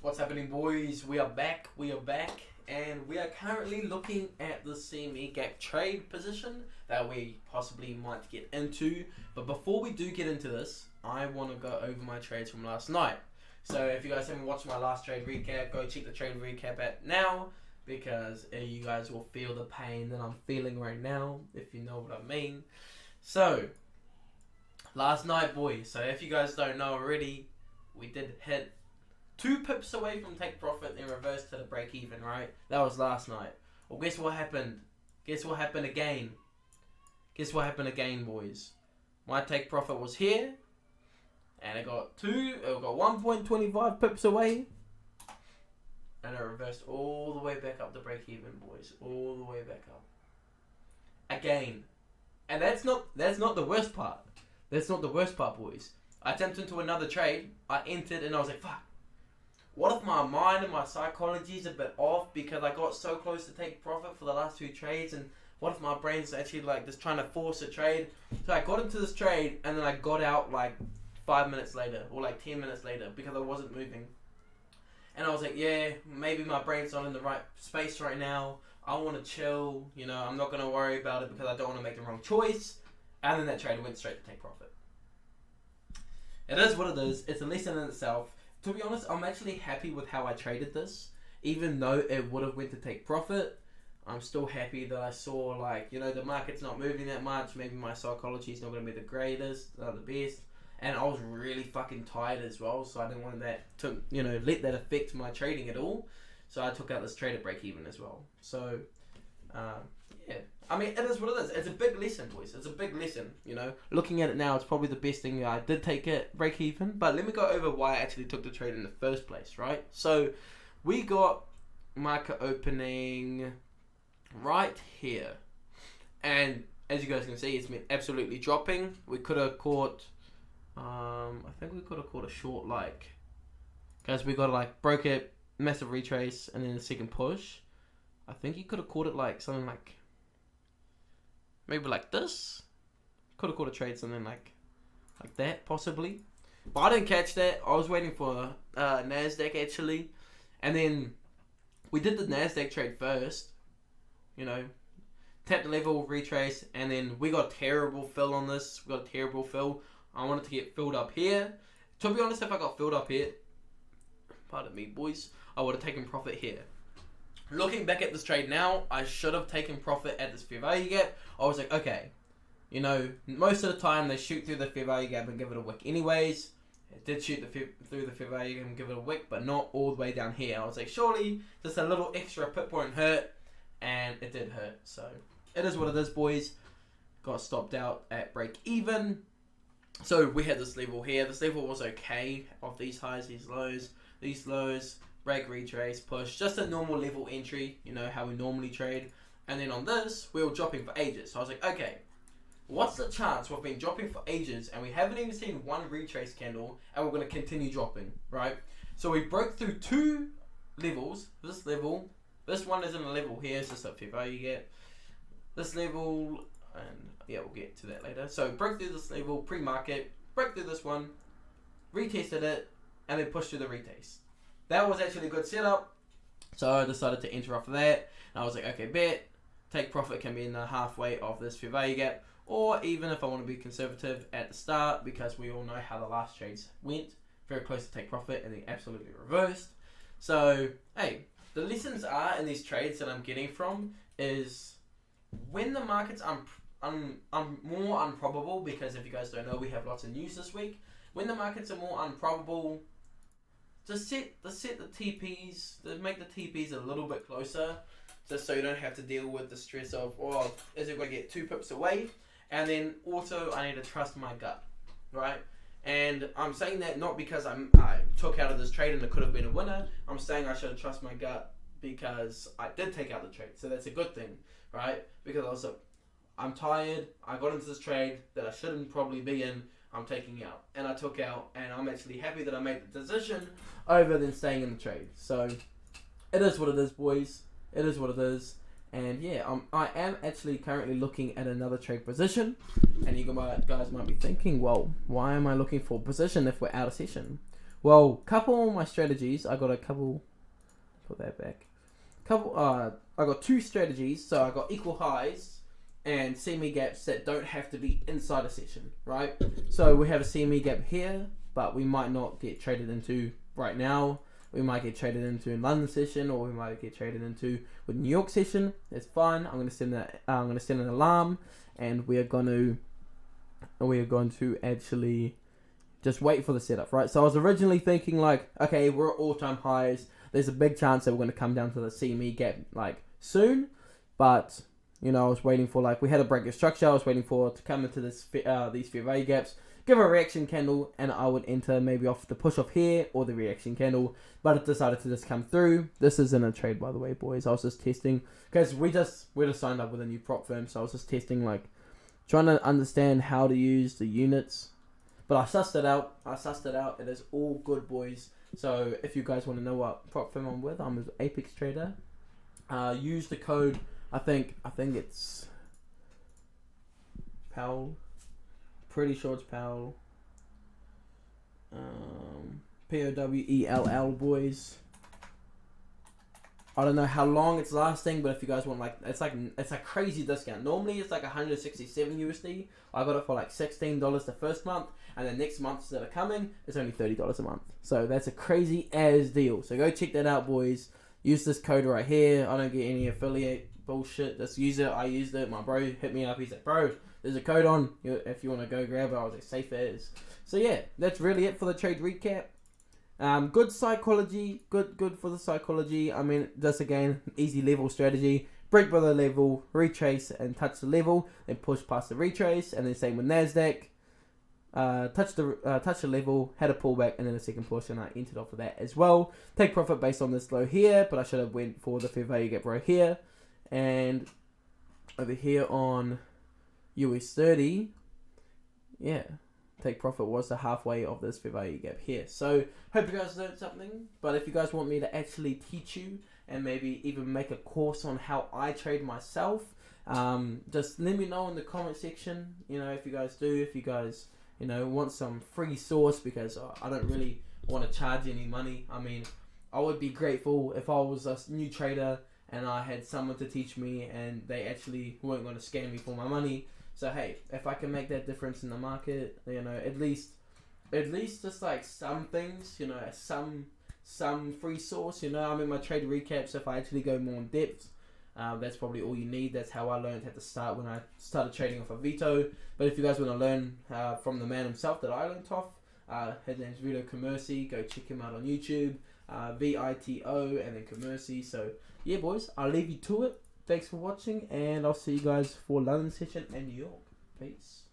What's happening, boys? We are back, and we are currently looking at the CME gap trade position that we possibly might get into. But before we do get into this, I want to go over my trades from last night. So if you guys haven't watched my last trade recap, go check the trade recap at now, because you guys will feel the pain that I'm feeling right now, if you know what I mean. So, last night, boys, so if you guys don't know already, we did hit 2 pips away from take profit and reverse to the break even, right? That was last night. Well, guess what happened? Guess what happened again? Guess what happened again, boys? My take profit was here, and it got 1.25 pips away, and it reversed all the way back up to break even, boys. All the way back up. Again. And that's not the worst part. That's not the worst part, boys. I attempted into another trade. I entered and I was like, fuck. What if my mind and my psychology is a bit off because I got so close to take profit for the last 2 trades, and what if my brain's actually like just trying to force a trade? So I got into this trade and then I got out like 5 minutes later or like 10 minutes later because I wasn't moving. And I was like, yeah, maybe my brain's not in the right space right now. I want to chill, you know, I'm not going to worry about it because I don't want to make the wrong choice. And then that trade went straight to take profit. It is what it is. It's a lesson in itself. To be honest, I'm actually happy with how I traded this. Even though it would have went to take profit, I'm still happy that I saw, like, you know, the market's not moving that much. Maybe my psychology is not going to be the greatest, the best. And I was really fucking tired as well, so I didn't want that to, you know, let that affect my trading at all. So I took out this trade at break even as well. So, yeah. I mean, it is what it is. It's a big lesson, boys. It's a big lesson, you know. Looking at it now, it's probably the best thing I did take it break even. But let me go over why I actually took the trade in the first place, right? So, we got market opening right here. And as you guys can see, it's been absolutely dropping. We could have caught, I think we could have caught a short, like, because we got, like, broke it, massive retrace, and then a second push. I think you could have caught it, like, something like, maybe like this. Could have caught a trade something like that, possibly. But I didn't catch that. I was waiting for NASDAQ, actually. And then we did the NASDAQ trade first. You know, tapped the level, retrace, and then we got a terrible fill on this. We got a terrible fill. I wanted to get filled up here. To be honest, if I got filled up here, pardon me, boys, I would have taken profit here. Looking back at this trade now, I should have taken profit at this fair value gap. I was like, okay, you know, most of the time they shoot through the fair value gap and give it a wick anyways. It did shoot through the fair value gap and give it a wick, but not all the way down here. I was like, surely just a little extra pip won't hurt, and it did hurt. So it is what it is, boys. Got stopped out at break even. So we had this level here. This level was okay of these highs, these lows. Break, retrace, push, just a normal level entry, you know, how we normally trade. And then on this, we were dropping for ages. So I was like, okay, what's the chance we've been dropping for ages and we haven't even seen one retrace candle and we're going to continue dropping, right? So we broke through 2 levels. This level, this one isn't a level here, it's just a fair value gap. This level, and yeah, we'll get to that later. So broke through this level, pre-market, broke through this one, retested it, and then pushed through the retest. That was actually a good setup, so I decided to enter off of that. And I was like, okay, bet, take profit can be in the halfway of this fair value gap, or even if I want to be conservative at the start, because we all know how the last trades went, very close to take profit and then absolutely reversed. So, hey, the lessons are in these trades that I'm getting from is when the market's more improbable, because if you guys don't know, we have lots of news this week. When the markets are more improbable, just set the TPs, make the TPs a little bit closer, just so you don't have to deal with the stress of, oh, is it going to get 2 pips away? And then also, I need to trust my gut, right? And I'm saying that not because I took out of this trade and it could have been a winner. I'm saying I should trust my gut because I did take out the trade. So that's a good thing, right? Because also, I'm tired. I got into this trade that I shouldn't probably be in. I'm taking out, and I took out, and I'm actually happy that I made the decision over than staying in the trade. So it is what it is, boys. It is what it is. And yeah, I am actually currently looking at another trade position, and you guys might be thinking, well, why am I looking for position if we're out of session? Well, couple of my strategies. I got a couple. Put that back. Couple. I got two strategies. So I got equal highs and CME gaps that don't have to be inside a session, right? So we have a CME gap here, but we might not get traded into right now. We might get traded into in London session, or we might get traded into with New York session. It's fine. I'm gonna send an alarm, and we are going to actually just wait for the setup, right? So I was originally thinking like, okay, we're at all-time highs. There's a big chance that we're going to come down to the CME gap like soon, but you know, I was waiting for like we had a break of structure. I was waiting for to come into this these fair value gaps, give a reaction candle, and I would enter maybe off the push off here or the reaction candle, but it decided to just come through. This isn't a trade, by the way, boys. I was just testing because we just signed up with a new prop firm, so I was just testing like trying to understand how to use the units. But I sussed it out. It is all good, boys. So if you guys want to know what prop firm I'm with, I'm with Apex Trader. Use the code. I think it's Powell. Pretty sure it's Powell. POWELL, boys. I don't know how long it's lasting, but if you guys want it's a crazy discount. Normally it's like 167 USD. I got it for like $16 the first month, and the next months that are coming, it's only $30 a month. So that's a crazy as deal. So go check that out, boys. Use this code right here. I don't get any affiliate bullshit. Just use it. I used it. My bro hit me up. He's like, bro, there's a code on. If you want to go grab it, I was like, safe as. So yeah, that's really it for the trade recap. Good psychology, good for the psychology. I mean, just again, easy level strategy. Break below the level, retrace and touch the level, then push past the retrace, and then same with Nasdaq. Touch the level, had a pullback, and then a second push, and I entered off of that as well. Take profit based on this low here, but I should have went for the fair value gap right here, and over here on US 30, yeah. Take profit was the halfway of this fair value gap here. So hope you guys learned something. But if you guys want me to actually teach you and maybe even make a course on how I trade myself, just let me know in the comment section. You know, if you guys do, if you guys want some free source, because I don't really want to charge any money. I mean, I would be grateful if I was a new trader and I had someone to teach me and they actually weren't going to scam me for my money. So hey, if I can make that difference in the market, at least just like some things, some free source, I mean, my trade recaps, if I actually go more in depth, that's probably all you need. That's how I learned how to start when I started trading off of Vito. But if you guys want to learn from the man himself that I learned off, his name's Vito Commercy. Go check him out on YouTube, VITO and then Commercy. So yeah, boys, I'll leave you to it. Thanks for watching, and I'll see you guys for London session and New York. Peace.